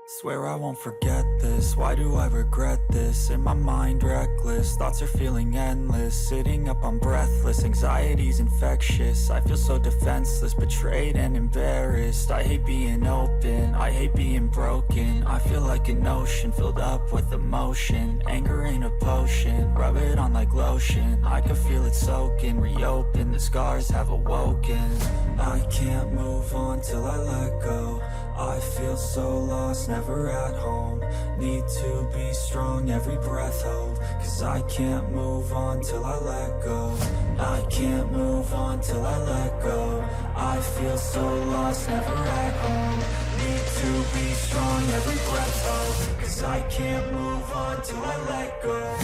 Swear I won't forget this, why do I regret this? In my mind reckless, thoughts are feeling endless. Sitting up I'm breathless, anxiety's infectious. I feel so defenseless, betrayed and embarrassed. I hate being open, I hate being broken. I feel like an ocean filled up with emotion. Anger ain't a potion, rub it on like lotion. I can feel it soaking, reopen, the scars have awoken. I can't move on till I let go. I feel so lost, never at home. Need to be strong, every breath hold. Cause I can't move on till I let go. I can't move on till I let go. I feel so lost, never at home. Need to be strong, every breath hold. Cause I can't move on till I let go.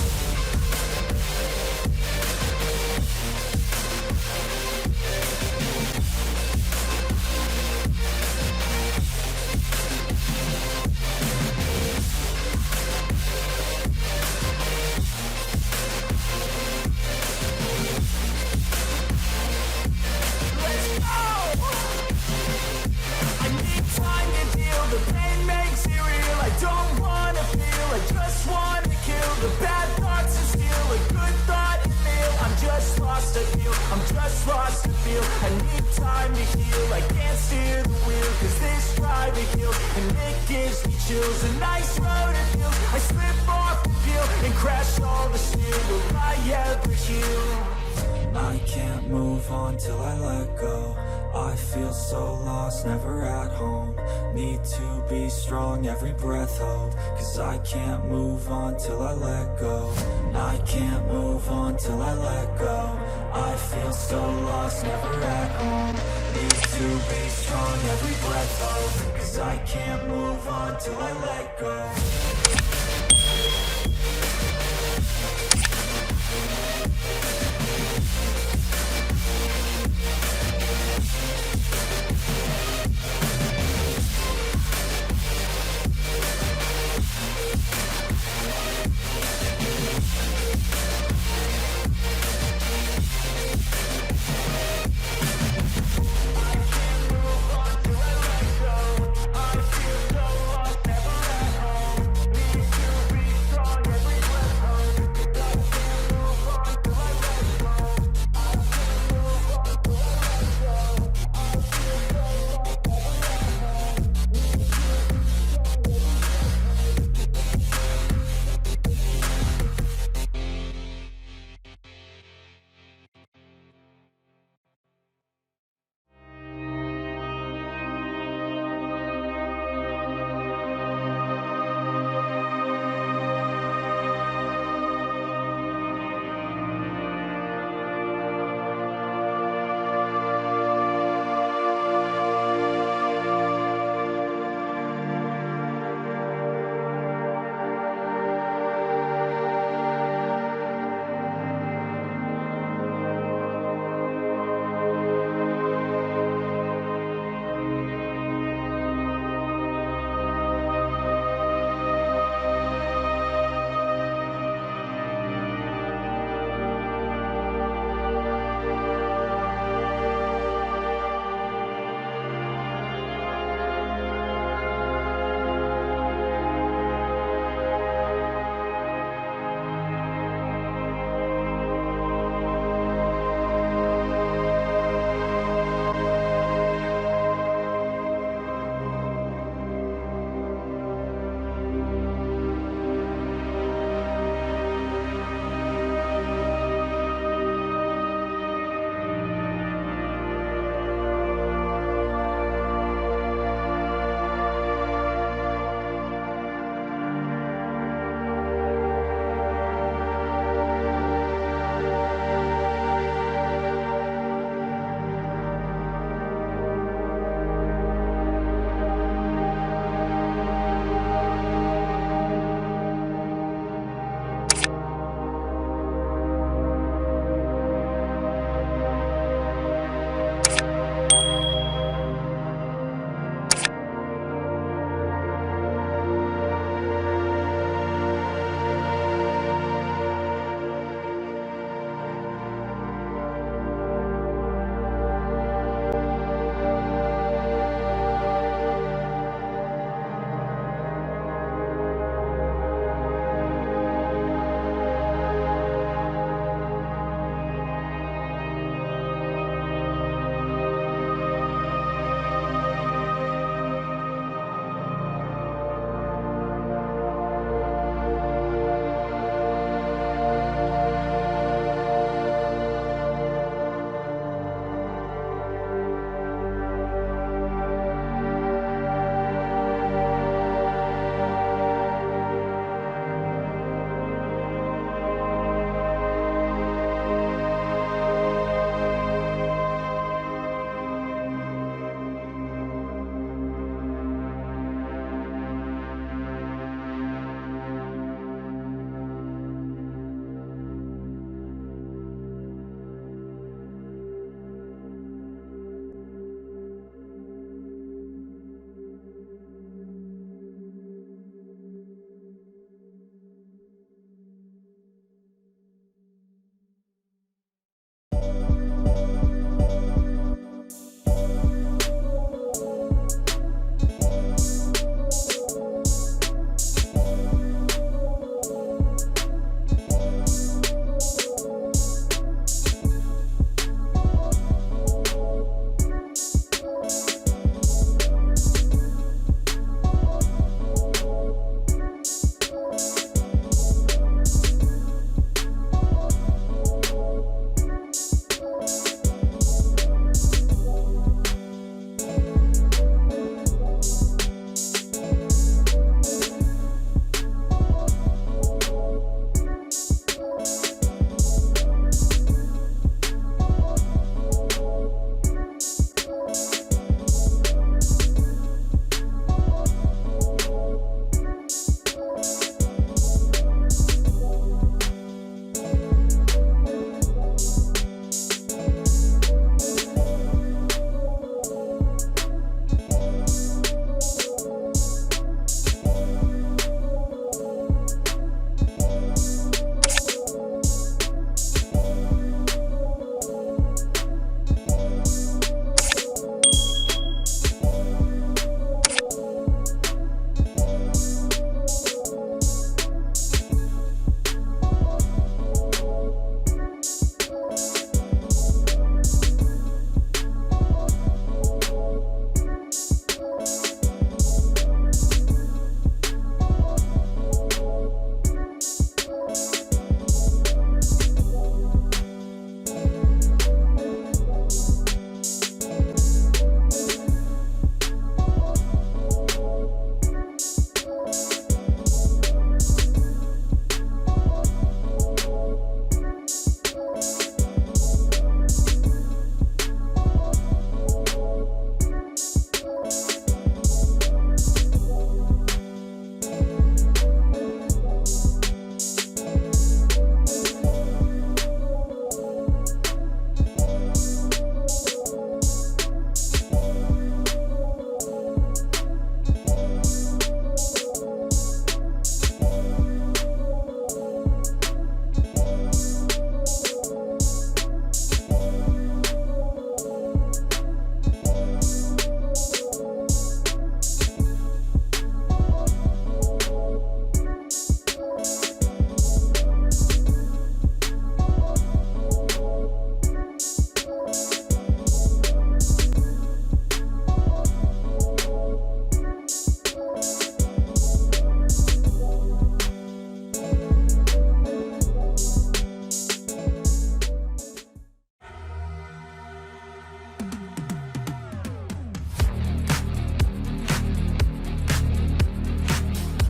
I need time to heal, I can't steer the wheel. Cause this drive it kills, and it gives me chills. A nice road it feels, I slip off the peel and crash all the steel. Will I ever heal? I can't move on till I let go. I feel so lost, never at home. Need to be strong, every breath hold. Cause I can't move on till I let go. I can't move on till I let go. I feel so lost, never at home. Need to be strong, every breath hold. Cause I can't move on till I let go.